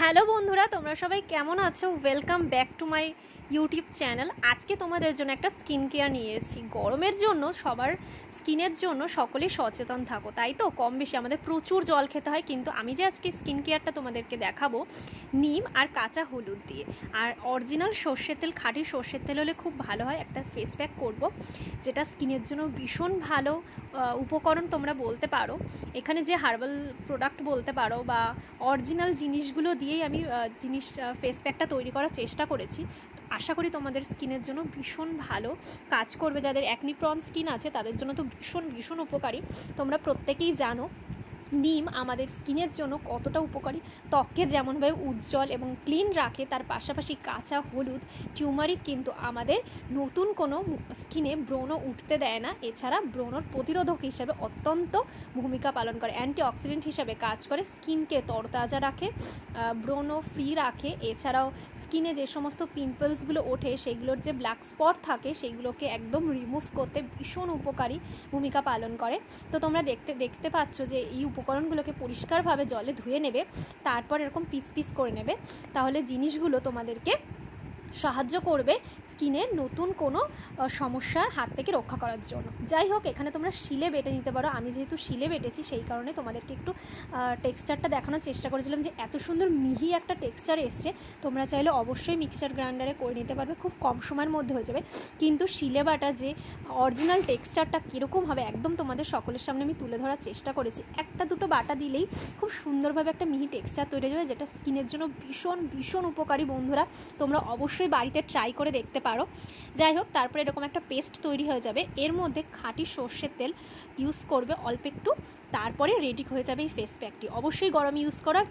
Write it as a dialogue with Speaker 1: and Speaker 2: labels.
Speaker 1: Hello বন্ধুরা, তোমরা সবাই কেমন আছো? Welcome back to my YouTube channel. আজকে তোমাদের জন্য একটা স্কিন কেয়ার নিয়ে এসেছি। গরমের জন্য সবার স্কিনের জন্য সকলেই সচেতন থাকো, তাই তো? কম বেশি আমাদের প্রচুর জল খেতে হয়, কিন্তু আমি যে আজকে স্কিন কেয়ারটা তোমাদেরকে দেখাবো নিম আর কাঁচা হলুদ দিয়ে, আর অরিজিনাল সর্ষের তেল, খাঁটি সর্ষের তেল হলে খুব ভালো হয়। একটা ফেস প্যাক করবো যেটা স্কিনের জন্য ভীষণ ভালো উপকরণ তোমরা বলতে পারো। এখানে যে হার্বাল প্রোডাক্ট বলতে পারো বা অরিজিনাল জিনিসগুলো দিয়েই আমি ফেস প্যাকটা তৈরি করার চেষ্টা করেছি। তো আশা করি তোমাদের স্কিনের জন্য ভীষণ ভালো কাজ করবে। যাদের অ্যাকনি প্রন স্কিন আছে তাদের জন্য তো ভীষণ ভীষণ উপকারী। তোমরা প্রত্যেকেই জানো নিম আমাদের স্কিনের জন্য কতটা উপকারী। ত্বককে যেমনভাবে উজ্জ্বল এবং ক্লিন রাখে, তার পাশাপাশি কাঁচা হলুদ টিউমারিক কিন্তু আমাদের নতুন কোনো স্কিনে ব্রণ উঠতে দেয় না। এছাড়া ব্রণর প্রতিরোধক হিসাবে অত্যন্ত ভূমিকা পালন করে, অ্যান্টিঅক্সিডেন্ট হিসাবে কাজ করে, স্কিনকে তরতাজা রাখে, ব্রণ ফ্রি রাখে। এছাড়াও স্কিনে যে সমস্ত পিম্পলসগুলো ওঠে সেগুলোর যে ব্ল্যাক স্পট থাকে সেইগুলোকে একদম রিমুভ করতে ভীষণ উপকারী ভূমিকা পালন করে। তো তোমরা দেখতে পাচ্ছ যে এই উপকরণগুলোকে পরিষ্কারভাবে জলে ধুয়ে নেবে, তারপর এরকম পিস পিস করে নেবে। তাহলে জিনিসগুলো তোমাদেরকে সাহায্য করবে স্কিনের নতুন কোনো সমস্যার হাত থেকে রক্ষা করার জন্য। যাই হোক, এখানে তোমরা শিলে বেটে নিতে পারো। আমি যেহেতু শিলে বেটেছি সেই কারণে তোমাদেরকে একটু টেক্সচারটা দেখানোর চেষ্টা করেছিলাম যে এত সুন্দর মিহি একটা টেক্সচার এসছে। তোমরা চাইলে অবশ্যই মিক্সার গ্রাইন্ডারে করে নিতে পারবে, খুব কম সময়ের মধ্যে হয়ে যাবে। কিন্তু শিলে বাটা যে অরিজিনাল টেক্সচারটা কীরকম হবে একদম তোমাদের সকলের সামনে আমি তুলে ধরার চেষ্টা করেছি। একটা দুটো বাটা দিলেই খুব সুন্দরভাবে একটা মিহি টেক্সচার তৈরি হয়ে যাবে, যেটা স্কিনের জন্য ভীষণ ভীষণ উপকারী। বন্ধুরা, তোমরা অবশ্যই বাড়িতে ট্রাই করে দেখতে পারো। যাই হোক, তারপরে এরকম একটা পেস্ট তৈরি হয়ে যাবে। এর মধ্যে খাঁটি সর্ষের তেল ইউজ করবে অল্প একটু, তারপরে রেডি হয়ে যাবে এই ফেস প্যাকটি। অবশ্যই গরম ইউজ করো। আর